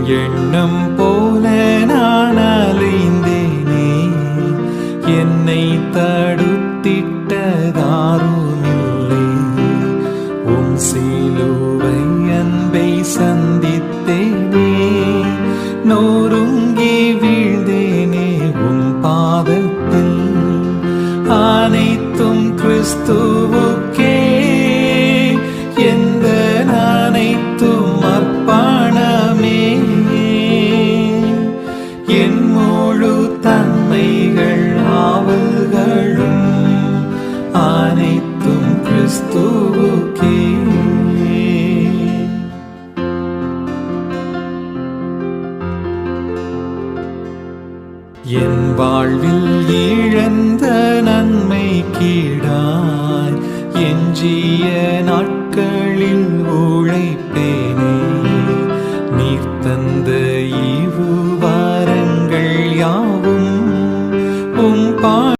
எண்ணம் போல நான் அலைந்தேனே, என்னை தடுத்திட்டதாருமில்லை. உம் சிலுவை அன்பை சந்தித்தேனே, நொறுங்கி வீழ்ந்தேனே உம் பாதத்தில். அனைத்தும் கிறிஸ்துவுக்கே, எந்த அனைத்தும் அர்ப்பணமே. என் முழு தன்மைகள் ஆவல்களும் அனைத்தும் கிறிஸ்துவுக்கே. என் வாழ்வில் இழந்த நன்மை கீடாய் எஞ்சிய நாட்களில் உழைப்பேனே.